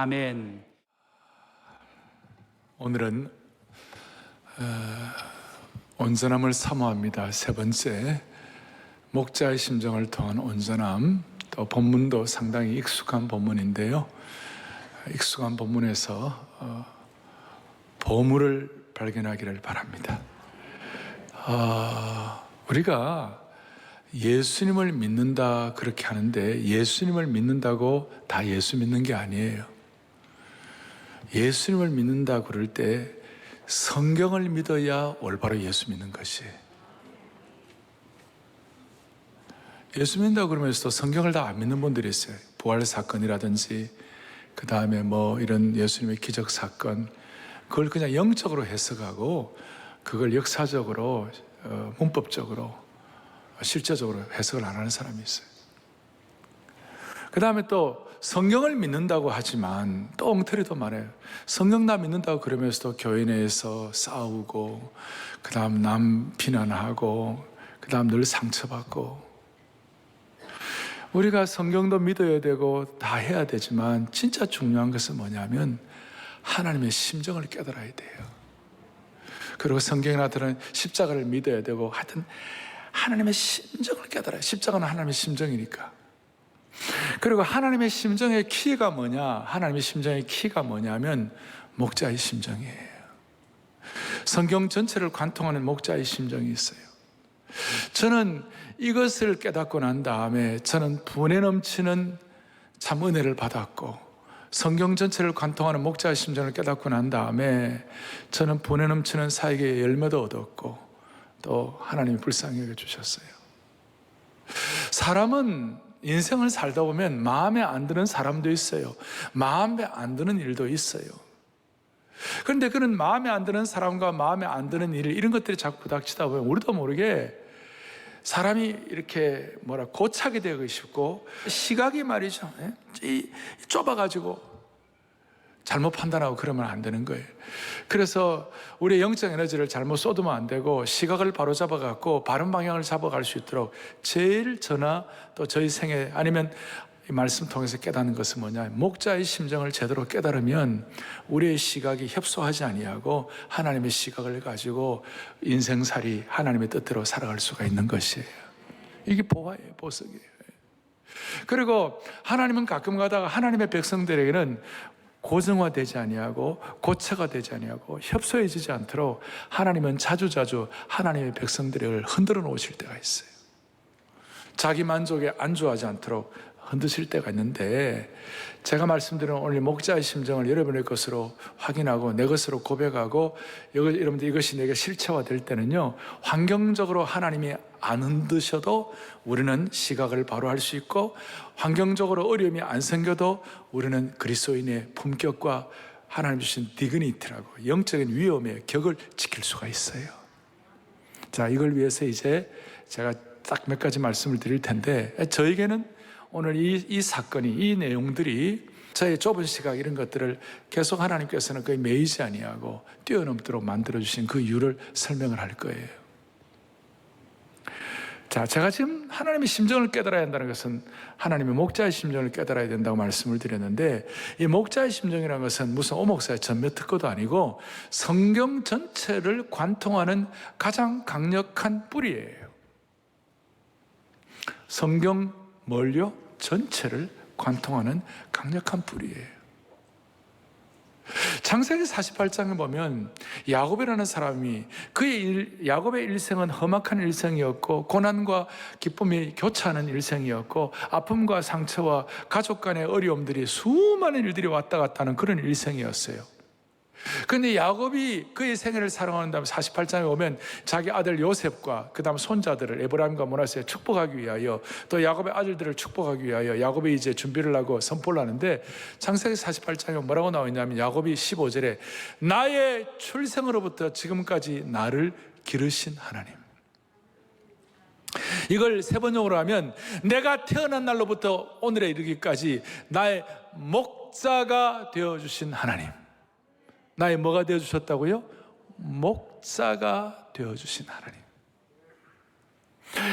아멘. 오늘은 온전함을 사모합니다. 세 번째, 목자의 심정을 통한 온전함. 또 본문도 상당히 익숙한 본문인데요, 익숙한 본문에서 보물을 발견하기를 바랍니다. 우리가 예수님을 믿는다 그렇게 하는데, 예수님을 믿는다고 다 예수 믿는 게 아니에요. 예수님을 믿는다 그럴 때 성경을 믿어야 올바로 예수 믿는 것이에요. 예수 믿는다 그러면서도 성경을 다 안 믿는 분들이 있어요. 부활 사건이라든지 그 다음에 이런 예수님의 기적 사건, 그걸 그냥 영적으로 해석하고 그걸 역사적으로 문법적으로 실제적으로 해석을 안 하는 사람이 있어요. 그 다음에 또 성경을 믿는다고 하지만 또 엉터리도 말해요. 성경 다 믿는다고 그러면서도 교회 내에서 싸우고, 그 다음 남 비난하고, 그 다음 늘 상처받고. 우리가 성경도 믿어야 되고 다 해야 되지만 진짜 중요한 것은 뭐냐면 하나님의 심정을 깨달아야 돼요. 그리고 성경이나 들은 십자가를 믿어야 되고, 하여튼 하나님의 심정을 깨달아요. 십자가는 하나님의 심정이니까. 그리고 하나님의 심정의 키가 뭐냐? 하나님의 심정의 키가 뭐냐면 목자의 심정이에요. 성경 전체를 관통하는 목자의 심정이 있어요. 저는 이것을 깨닫고 난 다음에 저는 분에 넘치는 참 은혜를 받았고, 성경 전체를 관통하는 목자의 심정을 깨닫고 난 다음에 저는 분에 넘치는 사역의 열매도 얻었고, 또 하나님이 불쌍히 여겨주셨어요. 사람은 인생을 살다 보면 마음에 안 드는 사람도 있어요. 마음에 안 드는 일도 있어요. 그런데 그런 마음에 안 드는 사람과 마음에 안 드는 일, 이런 것들이 자꾸 부닥치다 보면 우리도 모르게 사람이 이렇게 고착이 되고 싶고, 시각이 말이죠, 좁아가지고 잘못 판단하고 그러면 안 되는 거예요. 그래서 우리의 영적 에너지를 잘못 쏟으면 안 되고, 시각을 바로 잡아갖고 바른 방향을 잡아갈 수 있도록 제일 저나 또 저희 생애, 아니면 이 말씀 통해서 깨닫는 것은 뭐냐, 목자의 심정을 제대로 깨달으면 우리의 시각이 협소하지 아니하고 하나님의 시각을 가지고 인생살이 하나님의 뜻대로 살아갈 수가 있는 것이에요. 이게 보화예요, 보석이에요. 그리고 하나님은 가끔 가다가 하나님의 백성들에게는 고정화되지 아니하고 고체가 되지 아니하고 협소해지지 않도록 하나님은 자주자주 하나님의 백성들을 흔들어 놓으실 때가 있어요. 자기 만족에 안주하지 않도록 흔드실 때가 있는데, 제가 말씀드린 오늘 목자의 심정을 여러분의 것으로 확인하고 내 것으로 고백하고, 여러분들 이것이 내게 실체화될 때는요, 환경적으로 하나님이 안 흔드셔도 우리는 시각을 바로 할 수 있고, 환경적으로 어려움이 안 생겨도 우리는 그리스도인의 품격과 하나님 주신 디그니티라고 영적인 위엄의 격을 지킬 수가 있어요. 자, 이걸 위해서 이제 제가 딱 몇 가지 말씀을 드릴 텐데, 저에게는 오늘 이 사건이, 이 내용들이 저의 좁은 시각, 이런 것들을 계속 하나님께서는 거의 매이지 아니하고 뛰어넘도록 만들어주신 그 이유를 설명을 할 거예요. 자, 제가 지금 하나님의 심정을 깨달아야 한다는 것은 하나님의 목자의 심정을 깨달아야 된다고 말씀을 드렸는데, 이 목자의 심정이라는 것은 무슨 오목사의 전몇 특허도 아니고 성경 전체를 관통하는 가장 강력한 뿌리예요. 성경 뭘요? 전체를 관통하는 강력한 뿌리예요. 창세기 48장에 보면 야곱이라는 사람이, 야곱의 일생은 험악한 일생이었고 고난과 기쁨이 교차하는 일생이었고, 아픔과 상처와 가족 간의 어려움들이, 수많은 일들이 왔다 갔다 하는 그런 일생이었어요. 그런데 야곱이 그의 생애를 살아가는 다음에 48장에 오면 자기 아들 요셉과 그 다음 손자들을 에브라임과 므낫세에 축복하기 위하여, 또 야곱의 아들들을 축복하기 위하여 야곱이 이제 준비를 하고 선포를 하는데, 창세기 48장에 뭐라고 나와 있냐면, 야곱이 15절에 나의 출생으로부터 지금까지 나를 기르신 하나님, 이걸 세 번역으로 하면 내가 태어난 날로부터 오늘에 이르기까지 나의 목자가 되어주신 하나님. 나의 뭐가 되어주셨다고요? 목자가 되어주신 하나님.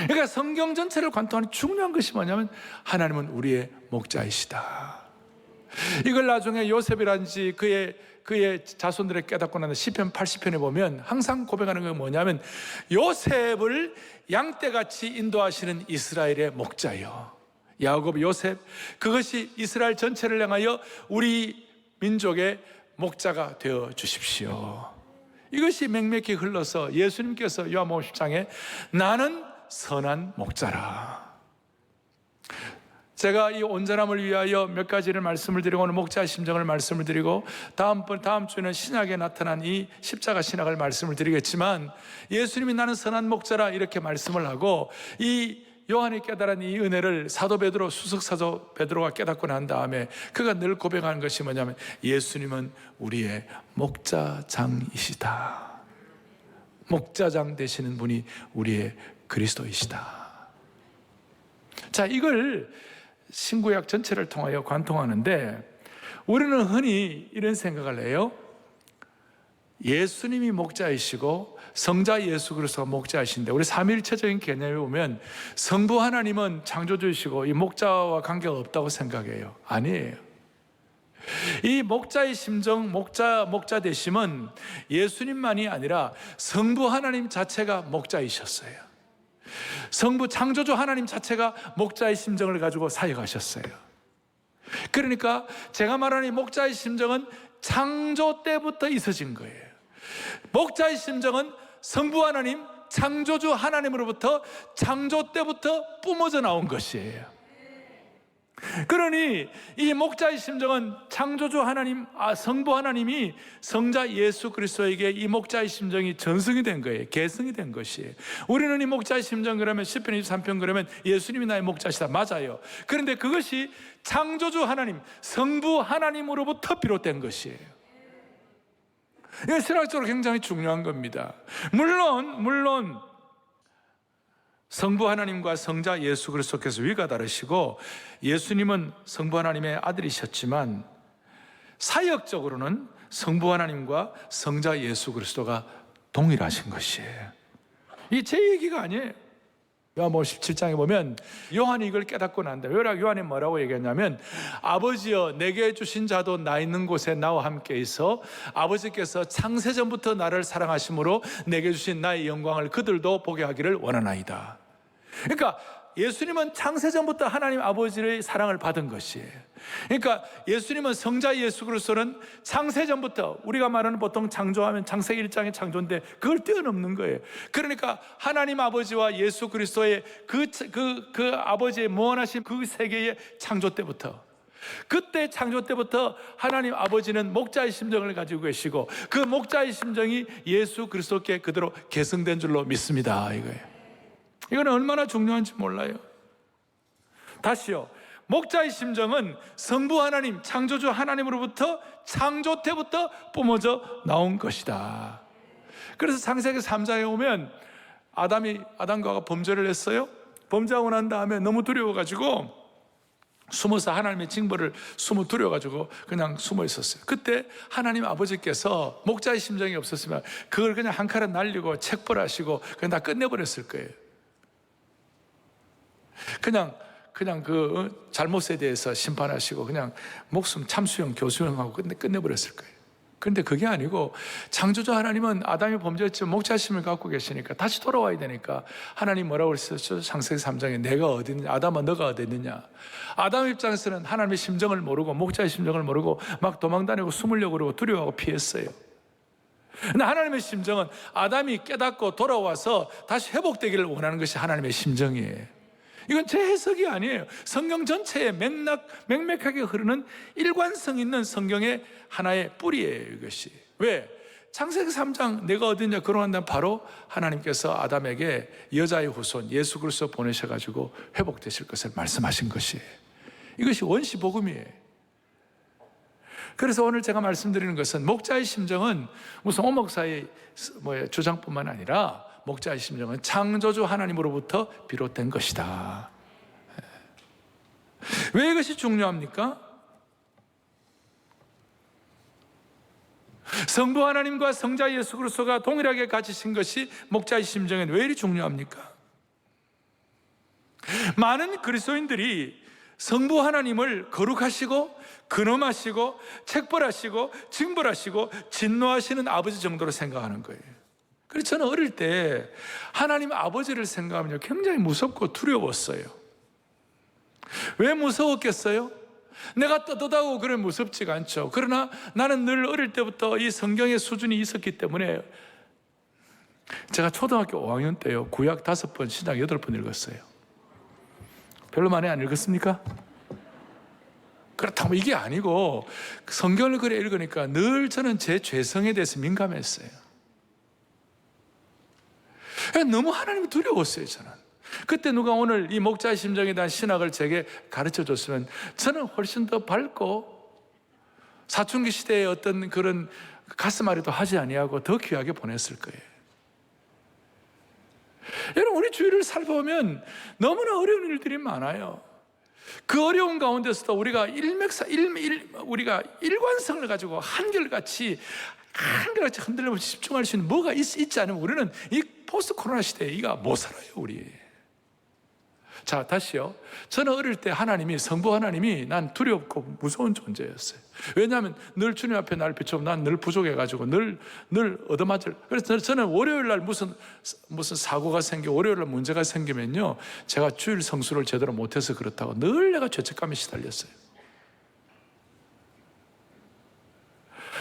그러니까 성경 전체를 관통하는 중요한 것이 뭐냐면, 하나님은 우리의 목자이시다. 이걸 나중에 요셉이란지 그의 자손들이 깨닫고 나서 시편 80편에 보면 항상 고백하는 게 뭐냐면, 요셉을 양떼같이 인도하시는 이스라엘의 목자요, 야곱 요셉, 그것이 이스라엘 전체를 향하여 우리 민족의 목자가 되어 주십시오. 이것이 맹맥히 흘러서 예수님께서 요한복음 10장에 나는 선한 목자라. 제가 이 온전함을 위하여 몇 가지를 말씀을 드리고, 오늘 목자의 심정을 말씀을 드리고, 다음 주에는 신약에 나타난 이 십자가 신학을 말씀을 드리겠지만, 예수님이 나는 선한 목자라 이렇게 말씀을 하고, 이 요한이 깨달은 이 은혜를 사도 베드로, 수석 사도 베드로가 깨닫고 난 다음에 그가 늘 고백하는 것이 뭐냐면, 예수님은 우리의 목자장이시다. 목자장 되시는 분이 우리의 그리스도이시다. 자, 이걸 신구약 전체를 통하여 관통하는데, 우리는 흔히 이런 생각을 해요. 예수님이 목자이시고 성자 예수 그리스도가 목자이신데, 우리 삼위일체적인 개념에 보면 성부 하나님은 창조주이시고 이 목자와 관계가 없다고 생각해요. 아니에요. 이 목자의 심정, 목자 되심은 예수님만이 아니라 성부 하나님 자체가 목자이셨어요. 성부 창조주 하나님 자체가 목자의 심정을 가지고 사역하셨어요. 그러니까 제가 말하는 이 목자의 심정은 창조 때부터 있어진 거예요. 목자의 심정은 성부 하나님, 창조주 하나님으로부터 창조 때부터 뿜어져 나온 것이에요. 그러니 이 목자의 심정은 창조주 하나님, 성부 하나님이 성자 예수 그리스도에게 이 목자의 심정이 전승이 된 거예요. 계승이 된 것이에요. 우리는 이 목자의 심정 그러면 시편 23편 그러면 예수님이 나의 목자시다, 맞아요. 그런데 그것이 창조주 하나님, 성부 하나님으로부터 비롯된 것이에요. 이게 신학적으로 굉장히 중요한 겁니다. 물론 성부 하나님과 성자 예수 그리스도께서 위가 다르시고, 예수님은 성부 하나님의 아들이셨지만 사역적으로는 성부 하나님과 성자 예수 그리스도가 동일하신 것이에요. 이게 제 얘기가 아니에요. 요한복음 17장에 보면 요한이 이걸 깨닫고 난 다음에 요한이 뭐라고 얘기했냐면, 아버지여 내게 주신 자도 나 있는 곳에 나와 함께 있어 아버지께서 창세전부터 나를 사랑하심으로 내게 주신 나의 영광을 그들도 보게 하기를 원하나이다. 그러니까 예수님은 창세전부터 하나님 아버지의 사랑을 받은 것이에요. 그러니까 예수님은 성자 예수 그리스도는 창세전부터, 우리가 말하는 보통 창조하면 창세기 1장의 창조인데 그걸 뛰어넘는 거예요. 그러니까 하나님 아버지와 예수 그리스도의 그 아버지의 무한하신 그 세계의 창조 때부터, 그때 창조 때부터 하나님 아버지는 목자의 심정을 가지고 계시고, 그 목자의 심정이 예수 그리스도께 그대로 계승된 줄로 믿습니다. 이거예요. 이건 얼마나 중요한지 몰라요. 다시요, 목자의 심정은 성부 하나님, 창조주 하나님으로부터 창조 때부터 뿜어져 나온 것이다. 그래서 창세기 3장에 오면 아담과 하와가 범죄를 했어요. 범죄하고 난 다음에 너무 두려워가지고 숨어서 하나님의 징벌을 두려워가지고 그냥 숨어 있었어요. 그때 하나님 아버지께서 목자의 심정이 없었으면 그걸 그냥 한 칼에 날리고 책벌하시고 그냥 다 끝내버렸을 거예요. 그냥 그 잘못에 대해서 심판하시고 그냥 목숨 참수형, 교수형하고 끝내버렸을 거예요. 그런데 그게 아니고 창조주 하나님은 아담이 범죄했지만 목자심을 갖고 계시니까 다시 돌아와야 되니까 하나님 뭐라고 그랬었죠? 창세기 3장에 내가 어디 있느냐, 아담아 너가 어디 있느냐. 아담 입장에서는 하나님의 심정을 모르고 목자의 심정을 모르고 막 도망다니고 숨으려고 그러고 두려워하고 피했어요. 근데 하나님의 심정은 아담이 깨닫고 돌아와서 다시 회복되기를 원하는 것이 하나님의 심정이에요. 이건 제 해석이 아니에요. 성경 전체에 맹맥하게 흐르는 일관성 있는 성경의 하나의 뿌리예요, 이것이. 왜? 창세기 3장 내가 어디냐 그러한다면 바로 하나님께서 아담에게 여자의 후손 예수 그리스도 보내셔가지고 회복되실 것을 말씀하신 것이에요. 이것이 원시 복음이에요. 그래서 오늘 제가 말씀드리는 것은 목자의 심정은 무슨 오목사의 주장뿐만 아니라 목자의 심정은 창조주 하나님으로부터 비롯된 것이다. 왜 이것이 중요합니까? 성부 하나님과 성자 예수 그리스도가 동일하게 가지신 것이 목자의 심정은 왜 이리 중요합니까? 많은 그리스도인들이 성부 하나님을 거룩하시고 근엄하시고 책벌하시고 징벌하시고 진노하시는 아버지 정도로 생각하는 거예요. 그래서 저는 어릴 때 하나님 아버지를 생각하면 굉장히 무섭고 두려웠어요. 왜 무서웠겠어요? 내가 떳떳하고 그래 무섭지가 않죠. 그러나 나는 늘 어릴 때부터 이 성경의 수준이 있었기 때문에 제가 초등학교 5학년 때요, 구약 5번, 신약 8번 읽었어요. 별로 많이 안 읽었습니까? 그렇다면 이게 아니고 성경을 그래 읽으니까 늘 저는 제 죄성에 대해서 민감했어요. 너무 하나님이 두려웠어요. 저는 그때 누가 오늘 이 목자의 심정에 대한 신학을 제게 가르쳐 줬으면 저는 훨씬 더 밝고 사춘기 시대의 어떤 그런 가슴앓이도 하지 아니하고 더 귀하게 보냈을 거예요. 여러분, 우리 주위를 살펴보면 너무나 어려운 일들이 많아요. 그 어려운 가운데서도 우리가 우리가 일관성을 가지고 한결같이 흔들리면 집중할 수 있는 뭐가 있지 않으면 우리는 이 포스트 코로나 시대에 이가 못 살아요, 우리. 자, 다시요. 저는 어릴 때 하나님이, 성부 하나님이 난 두렵고 무서운 존재였어요. 왜냐하면 늘 주님 앞에 날 비추면 난 늘 부족해가지고 늘 얻어맞을. 그래서 저는 월요일 날 무슨 사고가 월요일 날 문제가 생기면요, 제가 주일 성수를 제대로 못해서 그렇다고 늘 내가 죄책감에 시달렸어요.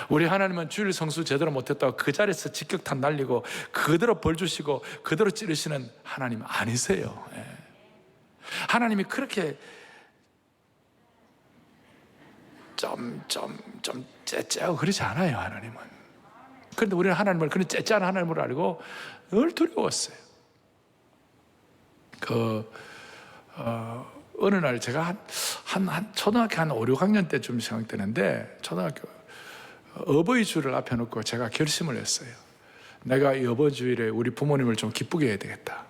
우리 하나님은 주일 성수 제대로 못했다고 그 자리에서 직격탄 날리고 그대로 벌 주시고 그대로 찌르시는 하나님 아니세요. 예. 하나님이 그렇게 좀 째째하고 그러지 않아요, 하나님은. 그런데 우리는 하나님을 그런 째째한 하나님으로 알고 늘 두려웠어요. 어느 날 제가 초등학교 한 5, 6학년 때쯤 생각되는데, 초등학교 어버이 주일을 앞에 놓고 제가 결심을 했어요. 내가 이 어버이 주일에 우리 부모님을 좀 기쁘게 해야 되겠다.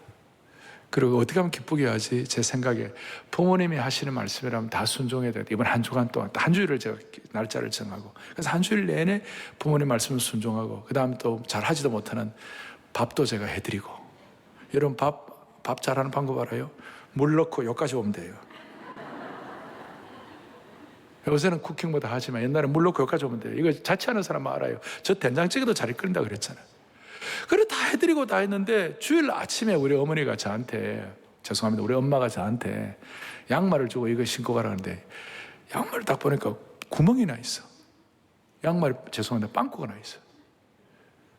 그리고 어떻게 하면 기쁘게 하지? 제 생각에 부모님이 하시는 말씀이라면 다 순종해야 되겠다. 이번 한 주간 동안 한 주일을 제가 날짜를 정하고, 그래서 한 주일 내내 부모님 말씀을 순종하고, 그 다음 또 잘 하지도 못하는 밥도 제가 해드리고. 여러분, 밥 잘하는 방법 알아요? 물 넣고 여기까지 오면 돼요. 요새는 쿠킹보다 하지만 옛날에 물 넣고 여기까지 오면 돼요. 이거 자취하는 사람은 알아요. 저 된장찌개도 잘 끓인다 그랬잖아요. 그래 다 해드리고 다 했는데 주일 아침에 우리 어머니가 저한테, 죄송합니다, 우리 엄마가 저한테 양말을 주고 이거 신고 가라는데, 양말을 딱 보니까 구멍이 나 있어. 양말, 죄송합니다, 빵꾸가 나 있어.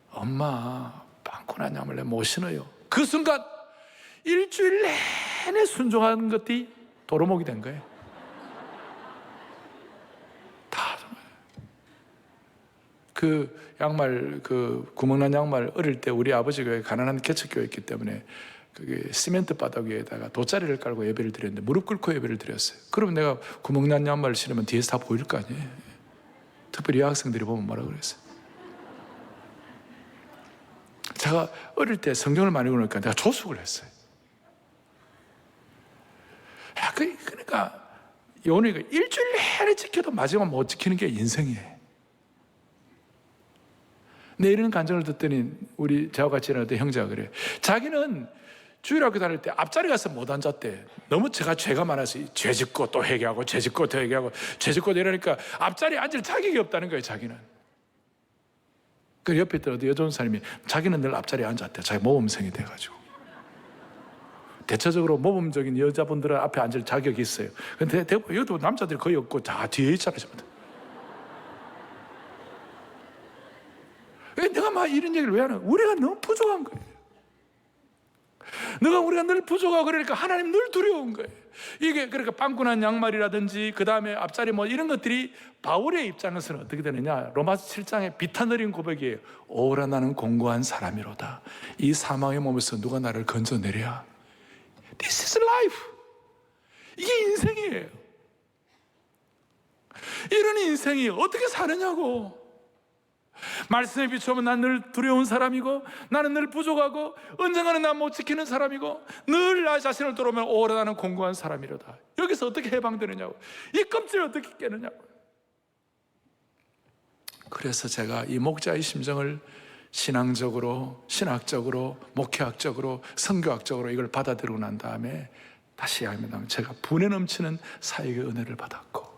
엄마, 빵꾸 난 양말 내가 못 신어요. 그 순간 일주일 내내 순종하는 것들이 도루묵이 된 거예요. 그 양말, 그 구멍난 양말, 어릴 때 우리 아버지가 가난한 개척교회였기 때문에 그게 시멘트 바닥 위에다가 돗자리를 깔고 예배를 드렸는데 무릎 꿇고 예배를 드렸어요. 그러면 내가 구멍난 양말을 신으면 뒤에서 다 보일 거 아니에요. 특별히 여학생들이 보면 뭐라 그랬어요. 제가 어릴 때 성경을 많이 읽으니까 내가 조숙을 했어요. 그러니까 요원이가 일주일 내내 지켜도 마지막 못 지키는 게 인생이에요. 내 이런 간증을 듣더니 우리 저와 같이 일어났던 형제가 그래. 자기는 주일학교 다닐 때 앞자리 가서 못 앉았대. 너무 죄가 많아서 죄 짓고 또 회개하고 죄 짓고 또 회개하고 죄 짓고 이러니까 앞자리에 앉을 자격이 없다는 거예요, 자기는. 그 옆에 있던 어디 여자 사람이 자기는 늘 앞자리에 앉았대. 자기 모범생이 돼가지고. 대체적으로 모범적인 여자분들은 앞에 앉을 자격이 있어요. 근데 대부분 여기도 남자들이 거의 없고 다 뒤에 있잖아요. 왜 내가 막 이런 얘기를 왜 하나? 우리가 너무 부족한 거예요. 우리가 늘 부족하고 그러니까 하나님 늘 두려운 거예요. 이게 그러니까 빵꾸난 양말이라든지 그 다음에 앞자리 뭐 이런 것들이 바울의 입장에서는 어떻게 되느냐? 로마서 7장의 비탄어린 고백이에요. 오라 나는 공고한 사람이로다. 이 사망의 몸에서 누가 나를 건져내랴. This is life. 이게 인생이에요. 이런 인생이 어떻게 사느냐고. 말씀에 비추면 난 늘 두려운 사람이고, 나는 늘 부족하고, 언젠가는 난 못 지키는 사람이고, 늘 나 자신을 돌아보면 오라 나는 공고한 사람이로다. 여기서 어떻게 해방되느냐고. 이 껍질을 어떻게 깨느냐고. 그래서 제가 이 목자의 심정을 신앙적으로, 신학적으로, 목회학적으로, 선교학적으로 이걸 받아들이고 난 다음에 다시 이야기합니다. 제가 분에 넘치는 사역의 은혜를 받았고,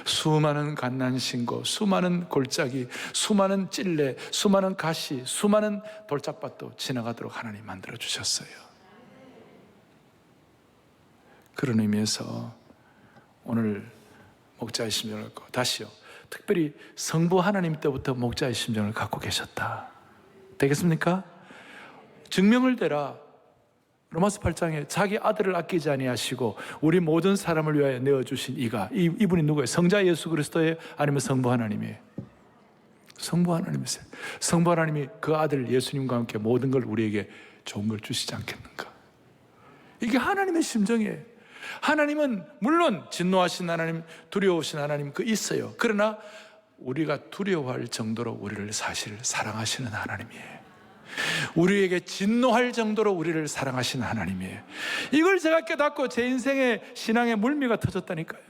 수많은 갓난신고, 수많은 골짜기, 수많은 찔레, 수많은 가시, 수많은 돌짝밭도 지나가도록 하나님 만들어 주셨어요. 그런 의미에서 오늘 목자의 심정을 갖고, 다시요, 특별히 성부 하나님 때부터 목자의 심정을 갖고 계셨다. 되겠습니까? 증명을 대라. 로마서 8장에 자기 아들을 아끼지 아니하시고 우리 모든 사람을 위하여 내어주신 이분이 누구예요? 성자 예수 그리스도예요? 아니면 성부 하나님이에요? 성부 하나님이세요. 성부 하나님이 그 아들 예수님과 함께 모든 걸 우리에게 좋은 걸 주시지 않겠는가? 이게 하나님의 심정이에요. 하나님은 물론 진노하신 하나님, 두려우신 하나님 있어요. 그러나 우리가 두려워할 정도로 우리를 사실 사랑하시는 하나님이에요. 우리에게 진노할 정도로 우리를 사랑하시는 하나님이에요. 이걸 제가 깨닫고 제 인생의 신앙의 물미가 터졌다니까요.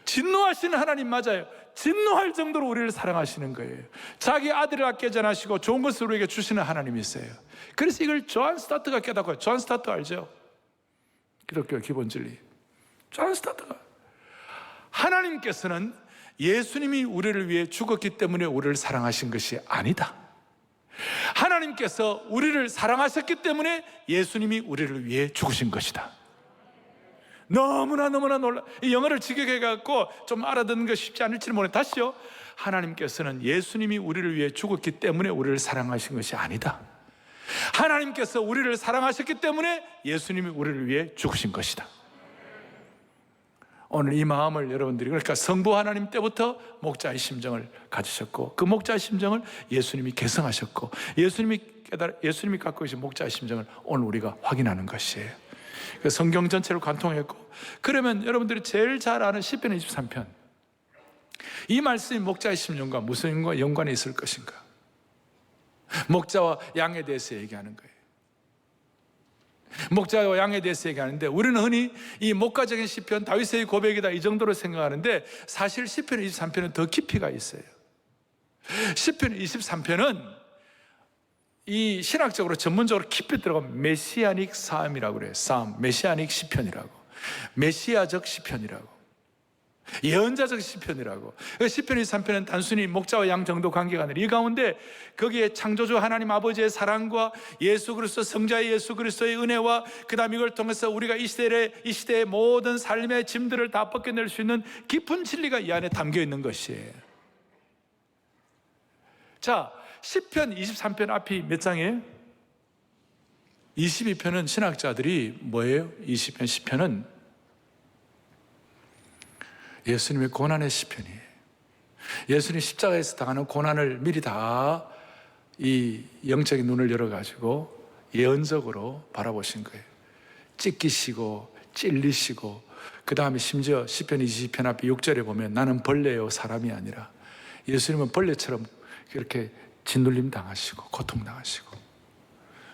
진노하시는 하나님 맞아요. 진노할 정도로 우리를 사랑하시는 거예요. 자기 아들을 아끼지 않으시고 좋은 것을 우리에게 주시는 하나님이세요. 그래서 이걸 존 스타트가 깨닫고요. 존 스타트 알죠? 기독교 기본 진리. 존 스타트가, 하나님께서는 예수님이 우리를 위해 죽었기 때문에 우리를 사랑하신 것이 아니다. 하나님께서 우리를 사랑하셨기 때문에 예수님이 우리를 위해 죽으신 것이다. 너무나 놀라. 이 영어를 직역해갖고 좀 알아듣는 거 쉽지 않을지 모르겠는데, 다시요. 하나님께서는 예수님이 우리를 위해 죽었기 때문에 우리를 사랑하신 것이 아니다. 하나님께서 우리를 사랑하셨기 때문에 예수님이 우리를 위해 죽으신 것이다. 오늘 이 마음을 여러분들이, 그러니까 성부 하나님 때부터 목자의 심정을 가지셨고, 그 목자의 심정을 예수님이 개성하셨고, 예수님이 갖고 계신 목자의 심정을 오늘 우리가 확인하는 것이에요. 성경 전체를 관통했고, 그러면 여러분들이 제일 잘 아는 시편 23편, 이 말씀이 목자의 심정과 무슨 연관이 있을 것인가? 목자와 양에 대해서 얘기하는 거예요. 목자와 양에 대해서 얘기하는데, 우리는 흔히 이 목가적인 시편, 다윗의 고백이다, 이 정도로 생각하는데, 사실 시편 23편은 더 깊이가 있어요. 시편 23편은 이 신학적으로 전문적으로 깊이 들어가면 메시아닉 사음이라고 그래요. 사음, 메시아닉 시편이라고, 메시아적 시편이라고, 예언자적 시편이라고. 시편 23편은 단순히 목자와 양 정도 관계가 아니라 이 가운데 거기에 창조주 하나님 아버지의 사랑과 예수 그리스도, 성자의 예수 그리스도의 은혜와 그 다음 이걸 통해서 우리가 이 시대의 모든 삶의 짐들을 다 벗겨낼 수 있는 깊은 진리가 이 안에 담겨 있는 것이에요. 자, 시편 23편 앞이 몇 장이에요? 22편은 신학자들이 뭐예요? 20편, 10편은 예수님의 고난의 시편이에요. 예수님 십자가에서 당하는 고난을 미리 다 이 영적인 눈을 열어가지고 예언적으로 바라보신 거예요. 찢기시고 찔리시고, 그 다음에 심지어 시편 20편 앞에 6절에 보면 나는 벌레요 사람이 아니라, 예수님은 벌레처럼 그렇게 짓눌림 당하시고 고통 당하시고,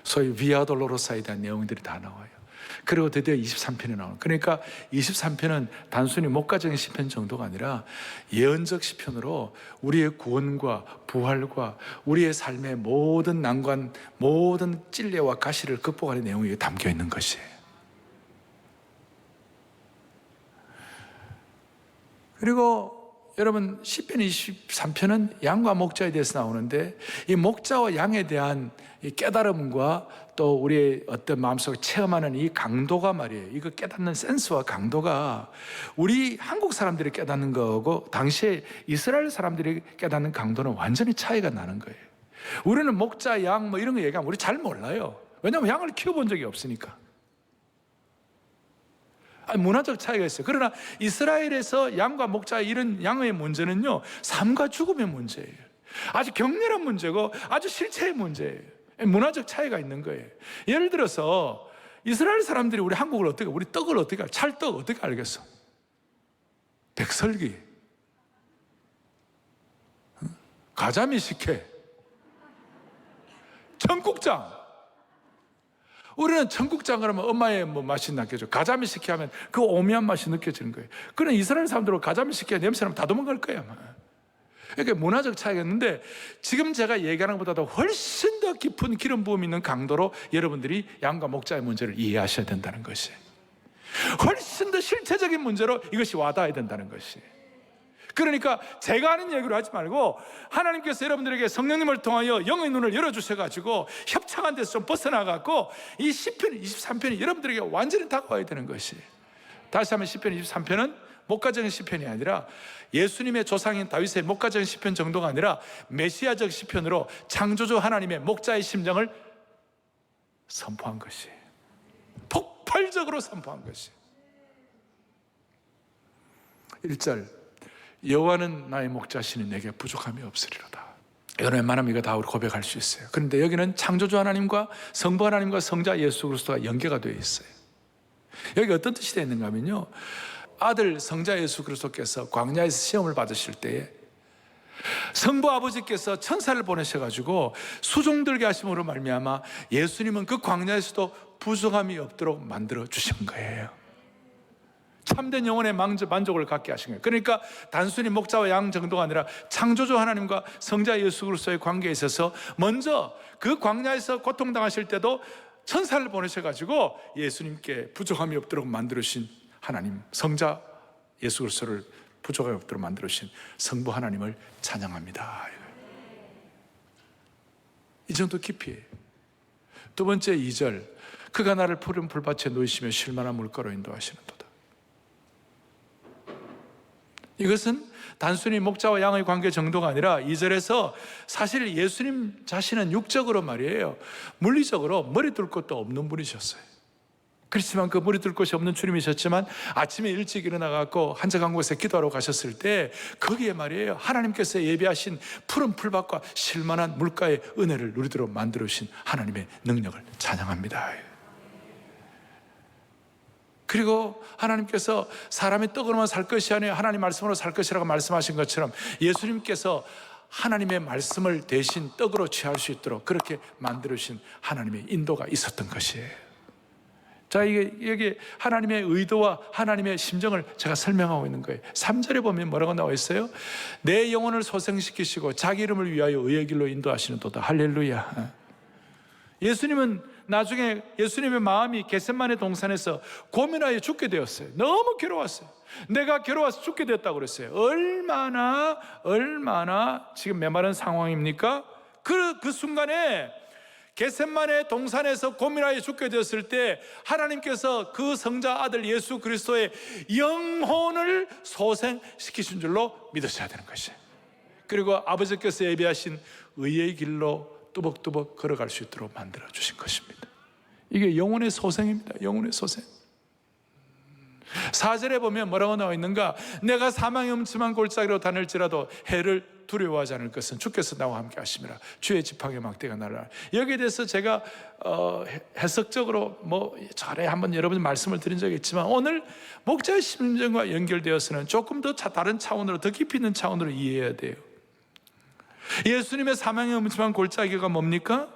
소위 비아 돌로로사에 대한 내용들이 다 나와요. 그리고 드디어 23편이 나오는, 그러니까 23편은 단순히 목가적인 시편 정도가 아니라 예언적 시편으로 우리의 구원과 부활과 우리의 삶의 모든 난관, 모든 찔레와 가시를 극복하는 내용이 담겨 있는 것이에요. 그리고 여러분, 시편 23편은 양과 목자에 대해서 나오는데, 이 목자와 양에 대한 이 깨달음과 또 우리의 어떤 마음속에 체험하는 이 강도가 말이에요. 이거 깨닫는 센스와 강도가 우리 한국 사람들이 깨닫는 거하고 당시에 이스라엘 사람들이 깨닫는 강도는 완전히 차이가 나는 거예요. 우리는 목자, 양 뭐 이런 거 얘기하면 우리 잘 몰라요. 왜냐하면 양을 키워본 적이 없으니까. 문화적 차이가 있어요. 그러나 이스라엘에서 양과 목자, 이런 양의 문제는요, 삶과 죽음의 문제예요. 아주 격렬한 문제고 아주 실체의 문제예요. 문화적 차이가 있는 거예요. 예를 들어서 이스라엘 사람들이 우리 한국을 어떻게, 우리 떡을 어떻게 알겠어? 찰떡 어떻게 알겠어? 백설기, 가자미 식혜, 청국장. 우리는 청국장 그러면 엄마의 뭐 맛이 느껴져. 가자미 식혜 하면 그 오묘한 맛이 느껴지는 거예요. 그러나 이스라엘 사람들은 가자미 식혜 냄새나면 다 도망갈 거야. 이렇게 문화적 차이였는데 지금 제가 얘기하는 것보다도 훨씬 더 깊은 기름 부음 있는 강도로 여러분들이 양과 목자의 문제를 이해하셔야 된다는 것이, 훨씬 더 실체적인 문제로 이것이 와닿아야 된다는 것이. 그러니까 제가 하는 얘기로 하지 말고 하나님께서 여러분들에게 성령님을 통하여 영의 눈을 열어주셔가지고 협착한 데서 좀 벗어나갖고 이 시편 23편이 여러분들에게 완전히 다가와야 되는 것이. 다시 한번 시편 23편은 목가적인 시편이 아니라 예수님의 조상인 다윗의 목가적인 시편 정도가 아니라 메시아적 시편으로 창조주 하나님의 목자의 심정을 선포한 것이, 폭발적으로 선포한 것이. 1절, 여호와는 나의 목자시니 내게 부족함이 없으리로다. 이건 웬만하면 이거 다 우리 고백할 수 있어요. 그런데 여기는 창조주 하나님과 성부 하나님과 성자 예수 그리스도가 연계가 되어 있어요. 여기 어떤 뜻이 되어 있는가 하면요, 아들 성자 예수 그리스도께서 광야에서 시험을 받으실 때에 성부 아버지께서 천사를 보내셔가지고 수종들게 하심으로 말미암아 예수님은 그 광야에서도 부족함이 없도록 만들어 주신 거예요. 참된 영혼의 만족을 갖게 하신 거예요. 그러니까 단순히 목자와 양 정도가 아니라 창조주 하나님과 성자 예수 그리스도의 관계에 있어서 먼저 그 광야에서 고통당하실 때도 천사를 보내셔가지고 예수님께 부족함이 없도록 만들으신 하나님, 성자 예수 그리스도를 부족함이 없도록 만들으신 성부 하나님을 찬양합니다. 이 정도 깊이. 두 번째 2절, 그가 나를 푸른 풀밭에 놓이시며 쉴만한 물가로 인도하시는도다. 이것은 단순히 목자와 양의 관계 정도가 아니라 2절에서 사실 예수님 자신은 육적으로 말이에요, 물리적으로 머리 둘 곳도 없는 분이셨어요. 그렇지만 그 머리 둘 곳이 없는 주님이셨지만 아침에 일찍 일어나갖고 한적한 곳에 기도하러 가셨을 때 거기에 말이에요, 하나님께서 예비하신 푸른 풀밭과 쉴만한 물가의 은혜를 누리도록 만들어주신 하나님의 능력을 찬양합니다. 그리고 하나님께서 사람의 떡으로만 살 것이 아니라 하나님 말씀으로 살 것이라고 말씀하신 것처럼 예수님께서 하나님의 말씀을 대신 떡으로 취할 수 있도록 그렇게 만들어주신 하나님의 인도가 있었던 것이에요. 자, 여기 하나님의 의도와 하나님의 심정을 제가 설명하고 있는 거예요. 3절에 보면 뭐라고 나와 있어요? 내 영혼을 소생시키시고 자기 이름을 위하여 의의 길로 인도하시는 도다. 할렐루야. 예수님은 나중에 예수님의 마음이 겟세마네 동산에서 고민하여 죽게 되었어요. 너무 괴로웠어요. 내가 괴로워서 죽게 되었다고 그랬어요. 얼마나 지금 메마른 상황입니까? 그 순간에 겟세마네 동산에서 고민하여 죽게 되었을 때 하나님께서 그 성자 아들 예수 그리스도의 영혼을 소생시키신 줄로 믿으셔야 되는 것이에요. 그리고 아버지께서 예비하신 의의 길로 뚜벅뚜벅 걸어갈 수 있도록 만들어 주신 것입니다. 이게 영혼의 소생입니다. 영혼의 소생. 4절에 보면 뭐라고 나와 있는가? 내가 사망의 음침한 골짜기로 다닐지라도 해를 두려워하지 않을 것은 주께서 나와 함께 하심이라. 주의 지팡이 막대가 나라. 여기에 대해서 제가 해석적으로 전에 한번 여러분 말씀을 드린 적이 있지만 오늘 목자의 심정과 연결되어서는 조금 더 다른 차원으로, 더 깊이 있는 차원으로 이해해야 돼요. 예수님의 사망의 음침한 골짜기가 뭡니까?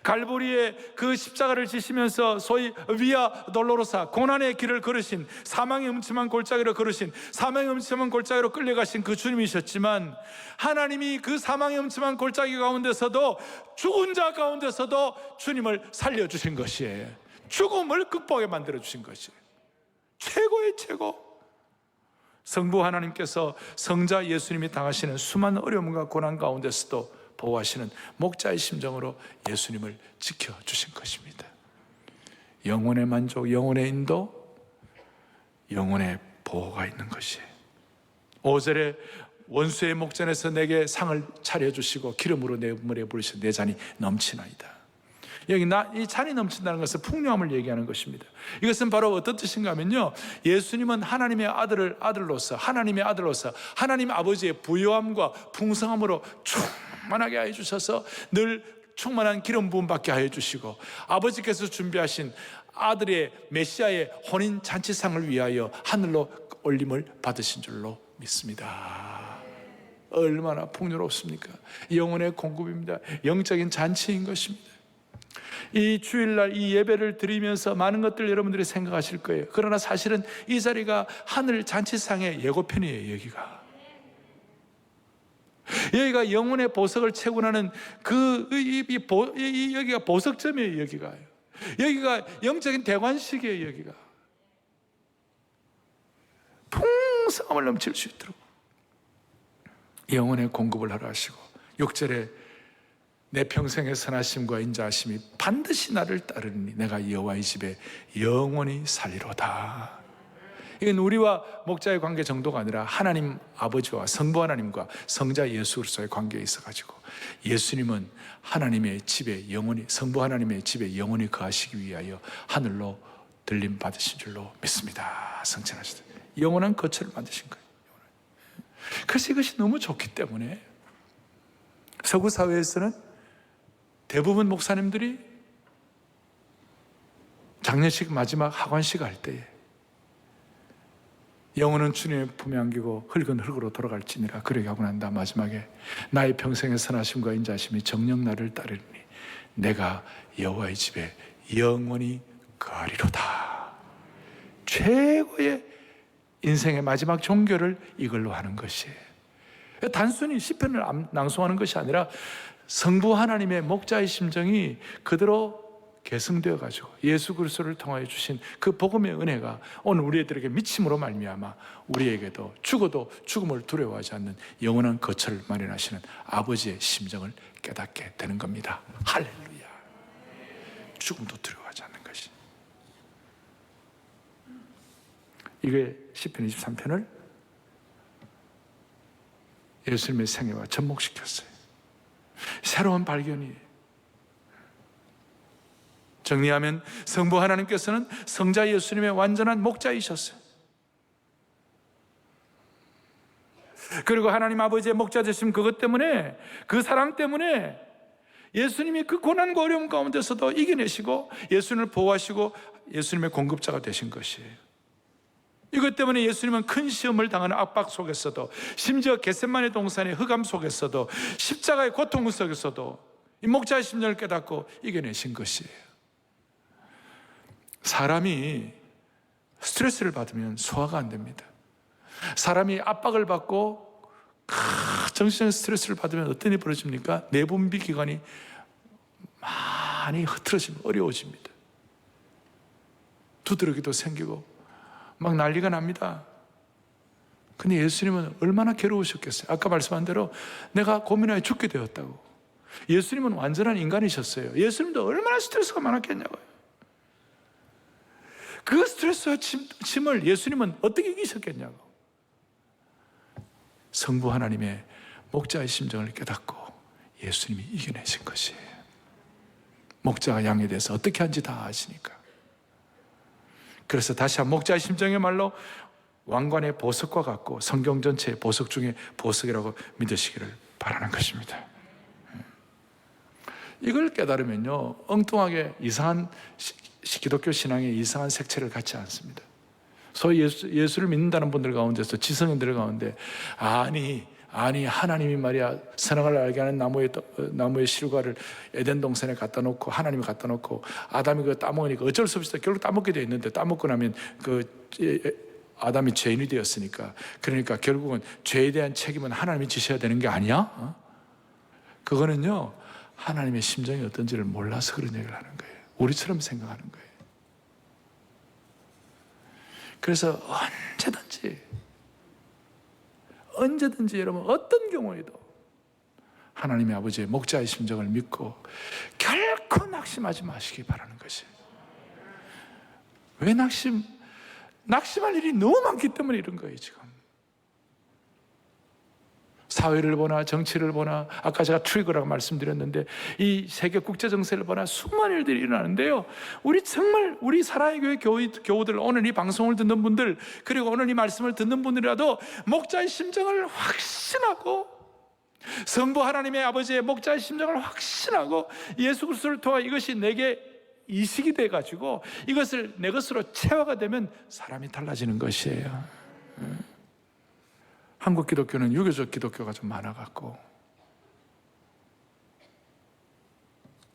갈보리에 그 십자가를 지시면서 소위 위아 돌로로사, 고난의 길을 걸으신, 사망의 음침한 골짜기로 걸으신, 사망의 음침한 골짜기로 끌려가신 그 주님이셨지만 하나님이 그 사망의 음침한 골짜기 가운데서도 죽은 자 가운데서도 주님을 살려주신 것이에요. 죽음을 극복하게 만들어주신 것이에요. 최고의 최고. 성부 하나님께서 성자 예수님이 당하시는 수많은 어려움과 고난 가운데서도 보호하시는 목자의 심정으로 예수님을 지켜주신 것입니다. 영혼의 만족, 영혼의 인도, 영혼의 보호가 있는 것이에요. 5절에 원수의 목전에서 내게 상을 차려주시고 기름으로 내 머리에 부으시고 내 잔이 넘치나이다. 여기 이 잔이 넘친다는 것은 풍요함을 얘기하는 것입니다. 이것은 바로 어떤 뜻인가 하면요, 예수님은 하나님의 아들로서 하나님의 아들로서 하나님 아버지의 부요함과 풍성함으로 충만하게 하여 주셔서 늘 충만한 기름 부음 받게 하여 주시고 아버지께서 준비하신 아들의 메시아의 혼인 잔치상을 위하여 하늘로 올림을 받으신 줄로 믿습니다. 얼마나 풍요롭습니까? 영혼의 공급입니다. 영적인 잔치인 것입니다. 이 주일날 이 예배를 드리면서 많은 것들 여러분들이 생각하실 거예요. 그러나 사실은 이 자리가 하늘 잔치상의 예고편이에요. 여기가 여기가 영혼의 보석을 채고 나는 여기가 보석점이에요. 여기가 영적인 대관식이에요. 여기가 풍성함을 넘칠 수 있도록 영혼의 공급을 하라 하시고, 6절에 내 평생의 선하심과 인자하심이 반드시 나를 따르니 내가 여호와의 집에 영원히 살리로다. 이건 우리와 목자의 관계 정도가 아니라 하나님 아버지와 성부 하나님과 성자 예수 그리스도의 관계에 있어가지고, 예수님은 하나님의 집에 영원히, 성부 하나님의 집에 영원히 거하시기 위하여 하늘로 들림 받으신 줄로 믿습니다. 성찬하시다. 영원한 거처를 만드신 거예요. 그래서 이것이 너무 좋기 때문에 서구 사회에서는 대부분 목사님들이 장례식 마지막 하관식 할 때에 영혼은 주님의 품에 안기고 흙은 흙으로 돌아갈지니라 그러게 하고 난다 마지막에 나의 평생의 선하심과 인자하심이 정녕 나를 따르니 내가 여호와의 집에 영원히 거하리로다. 최고의 인생의 마지막 종교를 이걸로 하는 것이에요. 단순히 시편을 낭송하는 것이 아니라 성부 하나님의 목자의 심정이 그대로 계승되어 가지고 예수 그리스도를 통하여 주신 그 복음의 은혜가 오늘 우리들에게 미침으로 말미암아 우리에게도 죽어도 죽음을 두려워하지 않는 영원한 거처를 마련하시는 아버지의 심정을 깨닫게 되는 겁니다. 할렐루야. 죽음도 두려워하지 않는 것이, 이게 시편 23편을 예수님의 생애와 접목시켰어요. 새로운 발견이. 정리하면 성부 하나님께서는 성자 예수님의 완전한 목자이셨어요. 그리고 하나님 아버지의 목자 되심, 그것 때문에, 그 사랑 때문에 예수님이 그 고난과 어려움 가운데서도 이겨내시고 예수님을 보호하시고 예수님의 공급자가 되신 것이에요. 이것 때문에 예수님은 큰 시험을 당하는 압박 속에서도, 심지어 겟세마네 동산의 흑암 속에서도, 십자가의 고통 속에서도 이 목자의 심정을 깨닫고 이겨내신 것이에요. 사람이 스트레스를 받으면 소화가 안 됩니다. 사람이 압박을 받고 정신적 스트레스를 받으면 어떤 일이 벌어집니까? 내분비 기관이 많이 흐트러지면 어려워집니다. 두드러기도 생기고 막 난리가 납니다. 근데 예수님은 얼마나 괴로우셨겠어요. 아까 말씀한 대로 내가 고민하여 죽게 되었다고. 예수님은 완전한 인간이셨어요. 예수님도 얼마나 스트레스가 많았겠냐고요. 그 스트레스와 짐을 예수님은 어떻게 이기셨겠냐고. 성부 하나님의 목자의 심정을 깨닫고 예수님이 이겨내신 것이에요. 목자가 양에 대해서 어떻게 하는지 다 아시니까. 그래서 다시 한 목자의 심정의 말로 왕관의 보석과 같고 성경 전체의 보석 중에 보석이라고 믿으시기를 바라는 것입니다. 이걸 깨달으면요, 엉뚱하게 이상한 기독교 신앙의 이상한 색채를 갖지 않습니다. 소위 예수를 믿는다는 분들 가운데서, 지성인들 가운데 아니 하나님이 말이야 선악을 알게 하는 나무의 실과를 에덴 동산에 갖다 놓고, 하나님이 갖다 놓고 아담이 그거 따먹으니까 어쩔 수 없이 결국 따먹게 돼 있는데, 따먹고 나면 아담이 죄인이 되었으니까, 그러니까 결국은 죄에 대한 책임은 하나님이 지셔야 되는 게 아니야? 그거는요, 하나님의 심정이 어떤지를 몰라서 그런 얘기를 하는 거예요. 우리처럼 생각하는 거예요. 그래서 언제든지 여러분 어떤 경우에도 하나님의 아버지의 목자의 심정을 믿고 결코 낙심하지 마시기 바라는 것이에요. 왜 낙심할 일이 너무 많기 때문에 이런 거예요. 지금 사회를 보나 정치를 보나, 아까 제가 트리거라고 말씀드렸는데 이 세계 국제 정세를 보나 수많은 일들이 일어나는데요, 우리 사랑의 교회 교우들, 오늘 이 방송을 듣는 분들, 그리고 오늘 이 말씀을 듣는 분들이라도 목자의 심정을 확신하고, 성부 하나님의 아버지의 목자의 심정을 확신하고 예수 그리스도를 통해 이것이 내게 이식이 돼가지고 이것을 내 것으로 체화가 되면 사람이 달라지는 것이에요. 한국 기독교는 유교적 기독교가 좀 많아갖고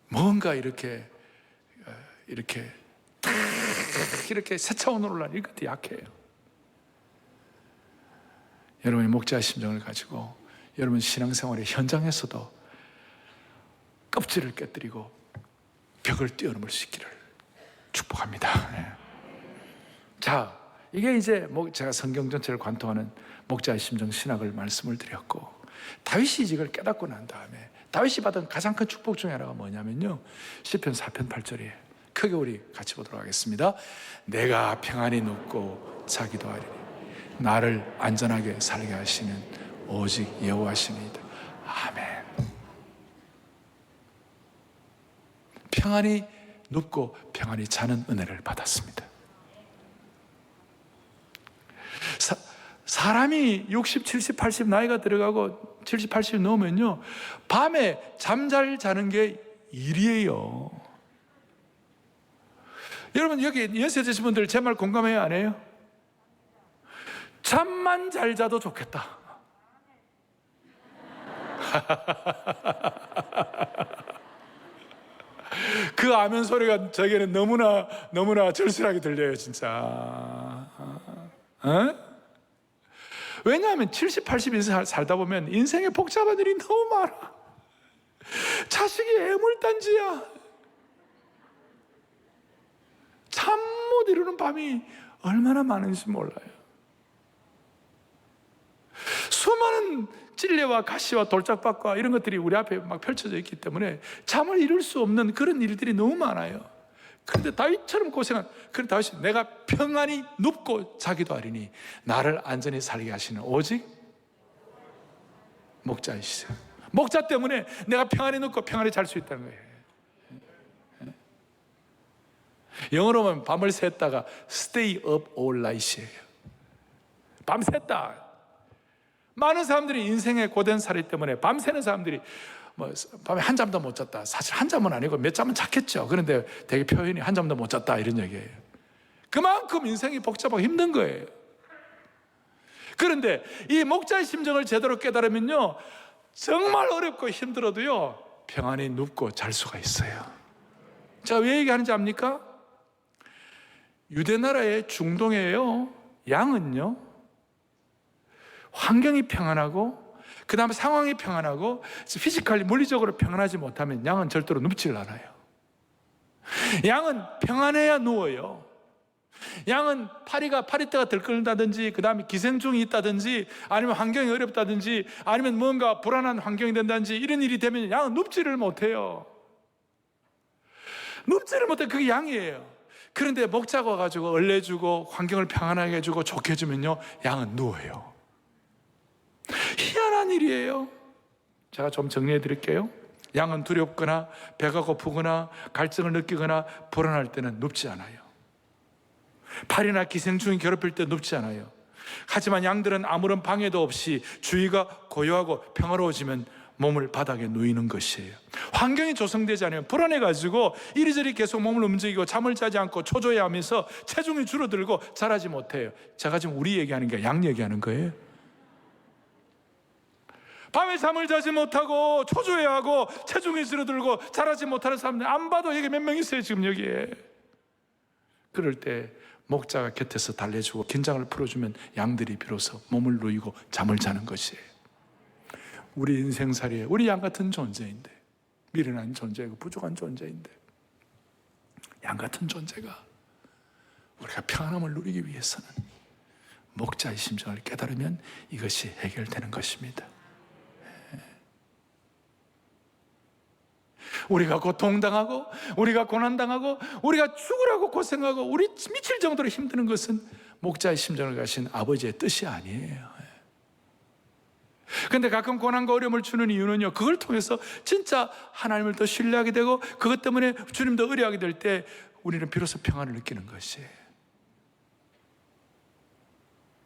뭔가 이렇게 새 차원으로 올라가는 이것도 약해요. 여러분이 목자의 심정을 가지고 여러분 신앙생활의 현장에서도 껍질을 깨뜨리고 벽을 뛰어넘을 수 있기를 축복합니다. 네. 자, 이게 이제 제가 성경 전체를 관통하는 목자의 심정 신학을 말씀을 드렸고, 다윗이 이걸 깨닫고 난 다음에 다윗이 받은 가장 큰 축복 중에 하나가 뭐냐면요, 시편 4편 8절이에요. 크게 우리 같이 보도록 하겠습니다. 내가 평안히 눕고 자기도 하리니 나를 안전하게 살게 하시는 오직 여호와시니이다. 아멘. 평안히 눕고 평안히 자는 은혜를 받았습니다. 사람이 60, 70, 80 나이가 들어가고 70, 80 넘으면요, 밤에 잠잘 자는 게 일이에요. 여러분 여기 연세 드신 분들 제 말 공감해요, 안 해요? 잠만 잘 자도 좋겠다. 그 아멘 소리가 저에게는 너무나 절실하게 들려요, 진짜. 왜냐하면 70, 80 인생 살다 보면 인생에 복잡한 일이 너무 많아. 자식이 애물단지야. 잠 못 이루는 밤이 얼마나 많은지 몰라요. 수많은 찔레와 가시와 돌짝밭과 이런 것들이 우리 앞에 막 펼쳐져 있기 때문에 잠을 이룰 수 없는 그런 일들이 너무 많아요. 그런데 다윗처럼 고생한, 그런 다윗이 내가 평안히 눕고 자기도 하리니 나를 안전히 살게 하시는 오직 목자이시죠. 목자 때문에 내가 평안히 눕고 평안히 잘 수 있다는 거예요. 영어로 하면 밤을 샜다가 stay up all night이에요. 밤 샜다. 많은 사람들이 인생의 고된 살이 때문에 밤새는 사람들이 밤에 한 잠도 못 잤다. 사실 한 잠은 아니고 몇 잠은 잤겠죠. 그런데 되게 표현이 한 잠도 못 잤다 이런 얘기예요. 그만큼 인생이 복잡하고 힘든 거예요. 그런데 이 목자의 심정을 제대로 깨달으면요, 정말 어렵고 힘들어도요 평안히 눕고 잘 수가 있어요. 제가 왜 얘기하는지 압니까? 유대나라의 중동에요, 양은요 환경이 평안하고 그 다음에 상황이 평안하고 피지컬리 물리적으로 평안하지 못하면 양은 절대로 눕질 않아요. 양은 평안해야 누워요. 양은 파리떼가 들끓는다든지 그 다음에 기생충이 있다든지 아니면 환경이 어렵다든지 아니면 뭔가 불안한 환경이 된다든지 이런 일이 되면 양은 눕지를 못해요. 눕지를 못해. 그게 양이에요. 그런데 목자가 와가지고 얼레주고 환경을 평안하게 해주고 좋게 해주면요 양은 누워요. 희한한 일이에요. 제가 좀 정리해 드릴게요. 양은 두렵거나 배가 고프거나 갈증을 느끼거나 불안할 때는 눕지 않아요. 파리나 기생충이 괴롭힐 때 눕지 않아요. 하지만 양들은 아무런 방해도 없이 주위가 고요하고 평화로워지면 몸을 바닥에 누이는 것이에요. 환경이 조성되지 않으면 불안해가지고 이리저리 계속 몸을 움직이고 잠을 자지 않고 초조해하면서 체중이 줄어들고 자라지 못해요. 제가 지금 우리 얘기하는 게 양 얘기하는 거예요. 밤에 잠을 자지 못하고 초조해하고 체중이 줄어들고 자라지 못하는 사람들 안 봐도 여기 몇 명 있어요 지금 여기에. 그럴 때 목자가 곁에서 달래주고 긴장을 풀어주면 양들이 비로소 몸을 누이고 잠을 자는 것이에요. 우리 인생살이에 우리 양 같은 존재인데, 미련한 존재이고 부족한 존재인데, 양 같은 존재가 우리가 평안함을 누리기 위해서는 목자의 심정을 깨달으면 이것이 해결되는 것입니다. 우리가 고통당하고 우리가 고난당하고 우리가 죽으라고 고생하고 우리 미칠 정도로 힘드는 것은 목자의 심정을 가신 아버지의 뜻이 아니에요. 그런데 가끔 고난과 어려움을 주는 이유는요, 그걸 통해서 진짜 하나님을 더 신뢰하게 되고 그것 때문에 주님 더 의뢰하게 될 때 우리는 비로소 평안을 느끼는 것이에요.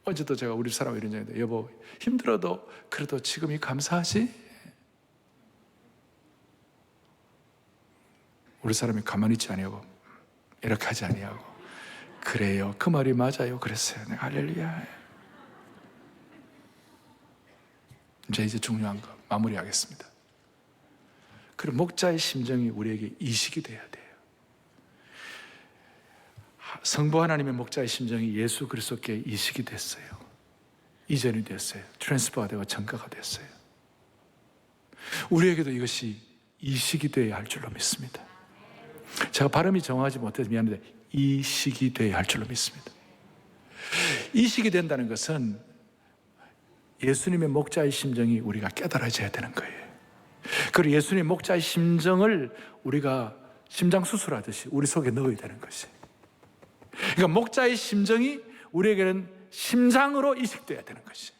어제도 제가 우리 사람 이런 얘기했는데, 여보 힘들어도 그래도 지금이 감사하지? 우리 사람이 가만히 있지 아니하고 이렇게 하지 아니하고 그래요, 그 말이 맞아요 그랬어요. 내가 할렐루야. 이제 중요한 거 마무리하겠습니다. 그럼 목자의 심정이 우리에게 이식이 돼야 돼요. 성부 하나님의 목자의 심정이 예수 그리스도께 이식이 됐어요. 이전이 됐어요. 트랜스퍼가 되고 전가가 됐어요. 우리에게도 이것이 이식이 되어야 할 줄로 믿습니다. 제가 발음이 정확하지 못해서 미안한데 이식이 되어야 할 줄로 믿습니다. 이식이 된다는 것은 예수님의 목자의 심정이 우리가 깨달아져야 되는 거예요. 그리고 예수님의 목자의 심정을 우리가 심장 수술하듯이 우리 속에 넣어야 되는 것이에요. 그러니까 목자의 심정이 우리에게는 심장으로 이식돼야 되는 것이에요.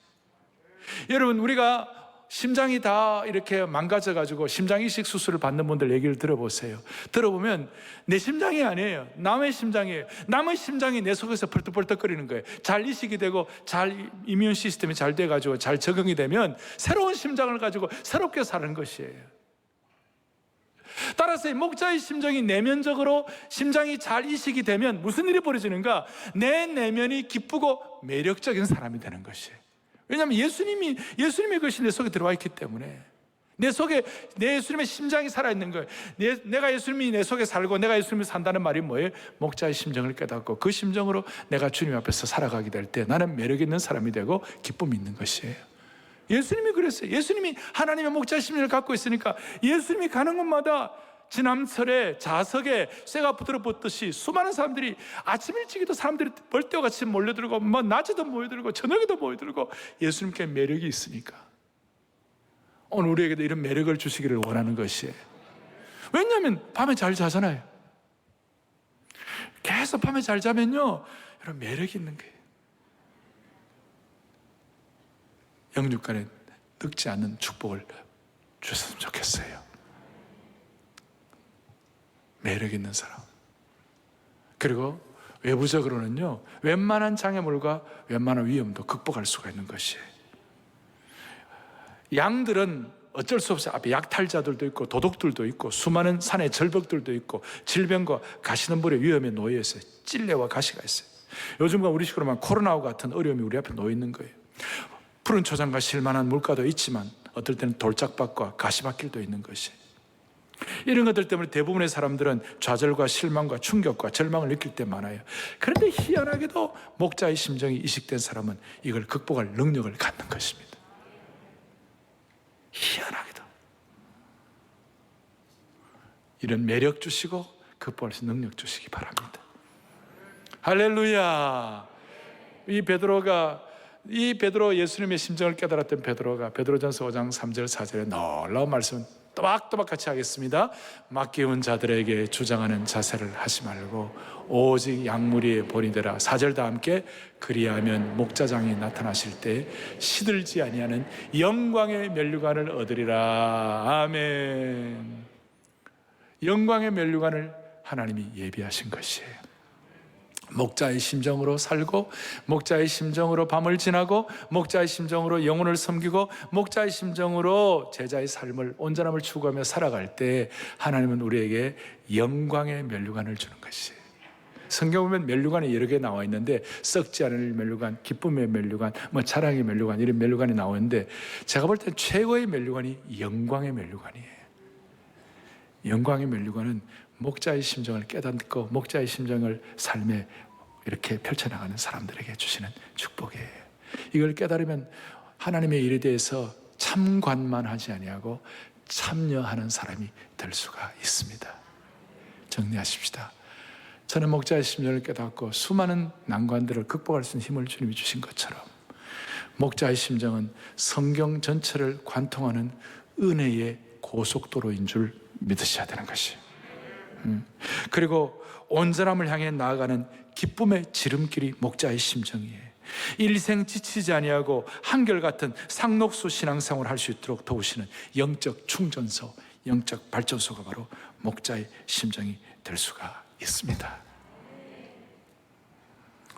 여러분, 우리가 심장이 다 이렇게 망가져가지고 심장 이식 수술을 받는 분들 얘기를 들어보세요. 들어보면 내 심장이 아니에요. 남의 심장이에요. 남의 심장이 내 속에서 벌떡벌떡거리는 거예요. 잘 이식이 되고 잘 이뮨 시스템이 잘 돼가지고 잘 적응이 되면 새로운 심장을 가지고 새롭게 사는 것이에요. 따라서 이 목자의 심정이 내면적으로 심장이 잘 이식이 되면 무슨 일이 벌어지는가? 내 내면이 기쁘고 매력적인 사람이 되는 것이에요. 왜냐하면 예수님의 것이 내 속에 들어와 있기 때문에 내 속에 내 예수님의 심장이 살아있는 거예요. 내가 예수님이 내 속에 살고 내가 예수님이 산다는 말이 뭐예요? 목자의 심정을 깨닫고 그 심정으로 내가 주님 앞에서 살아가게 될 때 나는 매력 있는 사람이 되고 기쁨이 있는 것이에요. 예수님이 그랬어요. 예수님이 하나님의 목자의 심정을 갖고 있으니까 예수님이 가는 곳마다 지남철에 자석에 쇠가 부드러웠듯이 수많은 사람들이 아침 일찍이도 사람들이 벌떼같이 몰려들고 낮에도 모여들고 저녁에도 모여들고 예수님께 매력이 있으니까 오늘 우리에게도 이런 매력을 주시기를 원하는 것이에요. 왜냐하면 밤에 잘 자잖아요. 계속 밤에 잘 자면요 이런 매력이 있는 거예요. 영육간에 늙지 않는 축복을 주셨으면 좋겠어요. 매력 있는 사람. 그리고 외부적으로는요 웬만한 장애물과 웬만한 위험도 극복할 수가 있는 것이에요. 양들은 어쩔 수 없이 앞에 약탈자들도 있고 도둑들도 있고 수많은 산의 절벽들도 있고 질병과 가시덤불의 위험에 놓여 있어요. 찔레와 가시가 있어요. 요즘과 우리식으로만 코로나와 같은 어려움이 우리 앞에 놓여 있는 거예요. 푸른 초장과 실만한 물가도 있지만 어떨 때는 돌짝밭과 가시밭길도 있는 것이에요. 이런 것들 때문에 대부분의 사람들은 좌절과 실망과 충격과 절망을 느낄 때 많아요. 그런데 희한하게도 목자의 심정이 이식된 사람은 이걸 극복할 능력을 갖는 것입니다. 희한하게도 이런 매력 주시고 극복할 수 있는 능력 주시기 바랍니다. 할렐루야. 이 베드로 예수님의 심정을 깨달았던 베드로전서 5장 3절 4절에 놀라운 말씀 또박또박 같이 하겠습니다. 맡기운 자들에게 주장하는 자세를 하지 말고 오직 양무리의 본이 되라. 4절 다 함께 그리하면 목자장이 나타나실 때 시들지 아니하는 영광의 면류관을 얻으리라. 아멘. 영광의 면류관을 하나님이 예비하신 것이에요. 목자의 심정으로 살고 목자의 심정으로 밤을 지나고 목자의 심정으로 영혼을 섬기고 목자의 심정으로 제자의 삶을 온전함을 추구하며 살아갈 때 하나님은 우리에게 영광의 면류관을 주는 것이에요. 성경 보면 면류관이 여러 개 나와 있는데 썩지 않을 면류관, 기쁨의 면류관, 자랑의 면류관 이런 면류관이 나오는데 제가 볼 때 최고의 면류관이 영광의 면류관이에요. 영광의 면류관은 목자의 심정을 깨닫고 목자의 심정을 삶에 이렇게 펼쳐나가는 사람들에게 주시는 축복이에요. 이걸 깨달으면 하나님의 일에 대해서 참관만 하지 아니하고 참여하는 사람이 될 수가 있습니다. 정리하십시다. 저는 목자의 심정을 깨닫고 수많은 난관들을 극복할 수 있는 힘을 주님이 주신 것처럼 목자의 심정은 성경 전체를 관통하는 은혜의 고속도로인 줄 믿으셔야 되는 것이에요. 그리고 온전함을 향해 나아가는 기쁨의 지름길이 목자의 심정이에요. 일생 지치지 아니하고 한결같은 상록수 신앙생활을 할 수 있도록 도우시는 영적 충전소, 영적 발전소가 바로 목자의 심정이 될 수가 있습니다.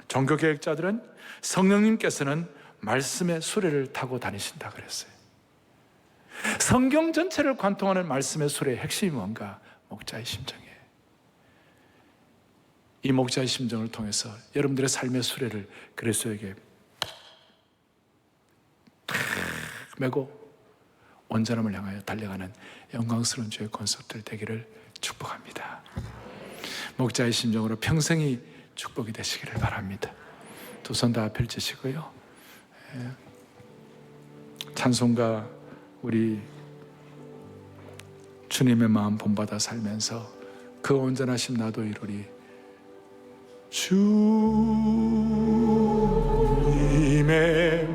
종교개혁자들은 성령님께서는 말씀의 수레를 타고 다니신다 그랬어요. 성경 전체를 관통하는 말씀의 수레의 핵심이 뭔가? 목자의 심정이에요. 이 목자의 심정을 통해서 여러분들의 삶의 수레를 그리스도에게 메고 온전함을 향하여 달려가는 영광스러운 주의 권속들 되기를 축복합니다. 목자의 심정으로 평생이 축복이 되시기를 바랍니다. 두 손 다 펼치시고요. 찬송가 우리 주님의 마음 본받아 살면서 그 온전하심 나도 이루리. 주님의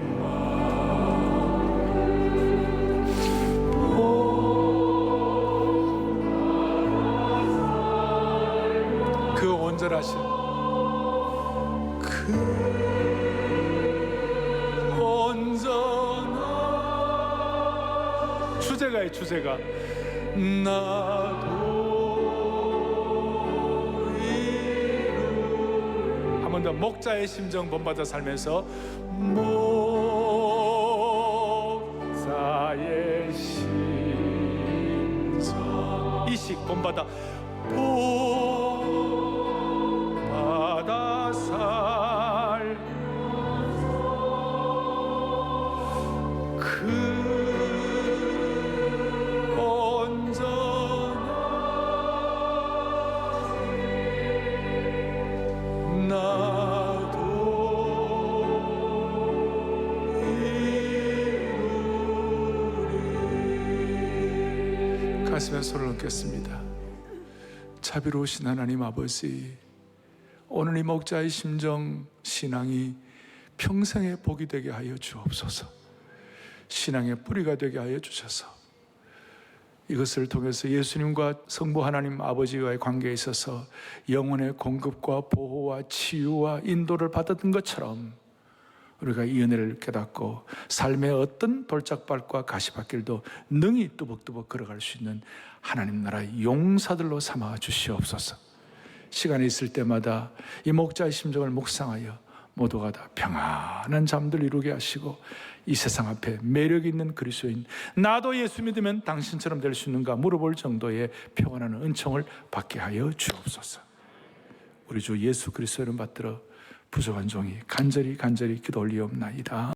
그 온전하심, 그 온전한 주제가의 주제가 나도 이루. 한 번 더 목자의 심정 본받아 살면서 목자의 심정 이식 본받아 본받아 살 그 온전한 나도 이루리. 가슴에 손을 얹겠습니다. 자비로우신 하나님 아버지, 오늘 이 목자의 심정 신앙이 평생의 복이 되게 하여 주옵소서. 신앙의 뿌리가 되게 하여 주셔서 이것을 통해서 예수님과 성부 하나님 아버지와의 관계에 있어서 영혼의 공급과 보호와 치유와 인도를 받았던 것처럼 우리가 이 은혜를 깨닫고 삶의 어떤 돌짝발과 가시밭길도 능히 뚜벅뚜벅 걸어갈 수 있는 하나님 나라 용사들로 삼아 주시옵소서. 시간이 있을 때마다 이 목자의 심정을 묵상하여 모두가 다 평안한 잠들 이루게 하시고 이 세상 앞에 매력 있는 그리스도인 나도 예수 믿으면 당신처럼 될 수 있는가 물어볼 정도의 평안한 은총을 받게 하여 주옵소서. 우리 주 예수 그리스도 이름 받들어 부족한 종이 간절히 기도 올리옵나이다.